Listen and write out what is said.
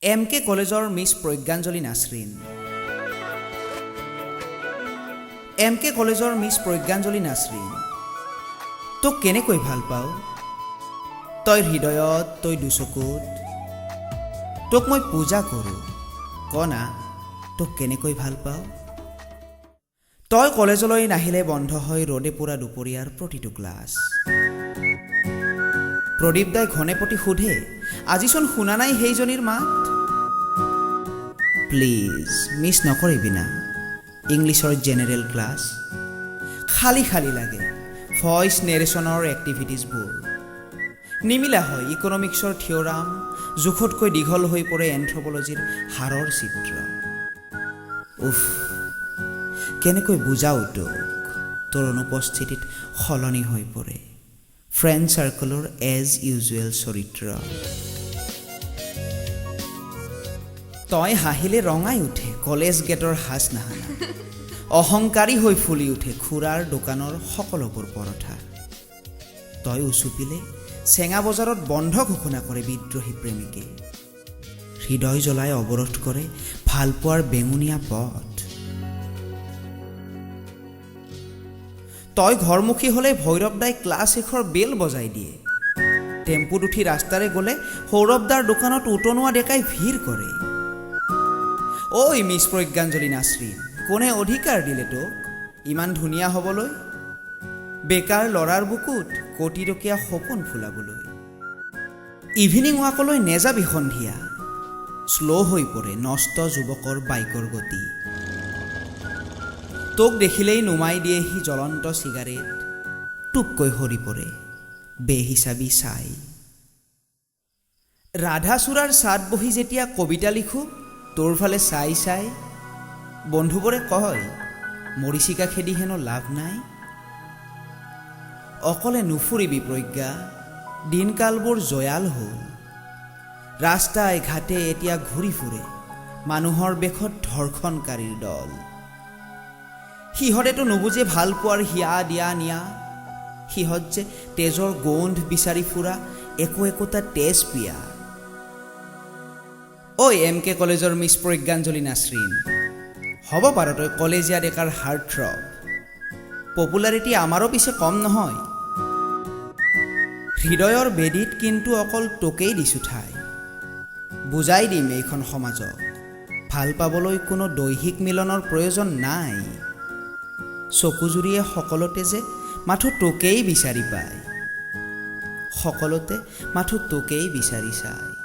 MK কলেজৰ miss প্ৰজ্ঞাঞ্জলি Nasrin. MK কলেজৰ miss প্ৰজ্ঞাঞ্জলি Nasrin, তোক কেনেকৈ ভাল পাওঁ? তই হৃদয়ত, তই দুচকুত, তোক মই পূজা কৰোঁ। কনা, তোক কেনেকৈ ভাল পাওঁ? তই কলেজলৈ নাহিলে বন্ধ হয় ৰ'দে পোৰা দুপৰীয়াৰ প্ৰতিটো ক্লাছ। প্ৰদীপ দাই ঘনে প্ৰতি সোধে, আজিচোন শুনা নাই সেইজনীৰ মাত। প্লিজ মিছ নকৰিবি না ইংলিছৰ জেনেৰেল ক্লাছ। খালী খালী লাগে ভইচ নেৰেশ্যনৰ এক্টিভিটিছবোৰ। নিমিলা হয় ইকনমিক্সৰ থিয়ৰাম, জোখতকৈ দীঘল হৈ পৰে এন্থ্ৰপলজিৰ হাড়ৰ চিত্ৰ। উফ, কেনেকৈ বুজাও তোক, তোৰ অনুপস্থিতিত সলনি হৈ পৰে ফ্ৰেণ্ড চাৰ্কলৰ এজ ইউজুৱেল চৰিত্ৰ। তই হাঁহিলে ৰঙাই উঠে কলেজ গেটৰ সাজ নাহানা, অহংকাৰী হৈ ফুলি উঠে খুৰাৰ দোকানৰ সকলোবোৰ পৰঠা। তই উচুপিলে চেঙা বজাৰত বন্ধ ঘোষণা কৰে বিদ্ৰোহী প্ৰেমিকে, হৃদয় জ্বলাই অৱৰোধ কৰে ভালপোৱাৰ বেঙুনীয়া পথ। তই ঘৰমুখী হ'লে ভৈৰৱ দাই ক্লাছ শেষৰ বেল বজাই দিয়ে। টেম্পুত উঠি ৰাস্তাৰে গ'লে সৌৰভদাৰ দোকানত উতনোৱা ডেকাই ভিৰ কৰে। ঐ মিছ প্ৰজ্ঞাঞ্জলি নাছৰিন, কোনে অধিকাৰ দিলে তোক ইমান ধুনীয়া হ'বলৈ? বেকাৰ ল'ৰাৰ বুকুত কোটিটকীয়া সপোন ফুলাবলৈ। ইভিনিং ৱাকলৈ নেযাবি সন্ধিয়া, শ্ল' হৈ পৰে নষ্ট যুৱকৰ বাইকৰ গতি। তোক দেখিলেই নুমাই দিয়েহি জ্বলন্ত চিগাৰেট, টুপকৈ সৰি পৰে বেহিচাবি চাই। ৰাধাচূড়াৰ ছাদ বহি যেতিয়া কবিতা লিখোঁ তোৰ ফালে চাই চাই, বন্ধুবোৰে কয় মৰিচিকা খেদি হেনো লাভ নাই। অকলে নুফুৰিবি প্ৰজ্ঞা, দিনকালবোৰ জয়াল হ'ল। ৰাস্তাই ঘাটে এতিয়া ঘূৰি ফুৰে মানুহৰ বেশত ধৰ্ষণকাৰীৰ দল। সিহঁতেতো নুবুজে ভাল পোৱাৰ হিয়া দিয়া নিয়া, সিহঁত যে তেজৰ গোন্ধ বিচাৰি ফুৰা একো একোটা তেজ পিয়া। ঐ MK কলেজৰ মিছ প্ৰজ্ঞাঞ্জলি নাছৰিন, হ'ব পাৰ তই কলেজীয়া ডেকাৰ হাৰ্ট থ্ৰব, পপুলাৰিটি আমাৰো পিছে কম নহয়। হৃদয়ৰ বেদীত কিন্তু অকল তোকেই দিছোঁ ঠাই। বুজাই দিম এইখন সমাজক ভাল পাবলৈ কোনো দৈহিক মিলনৰ প্ৰয়োজন নাই। চকুজুৰিয়ে সকলোতে যে মাথো তোকেই বিচাৰি পায়, সকলোতে মাথো তোকেই বিচাৰি চায়।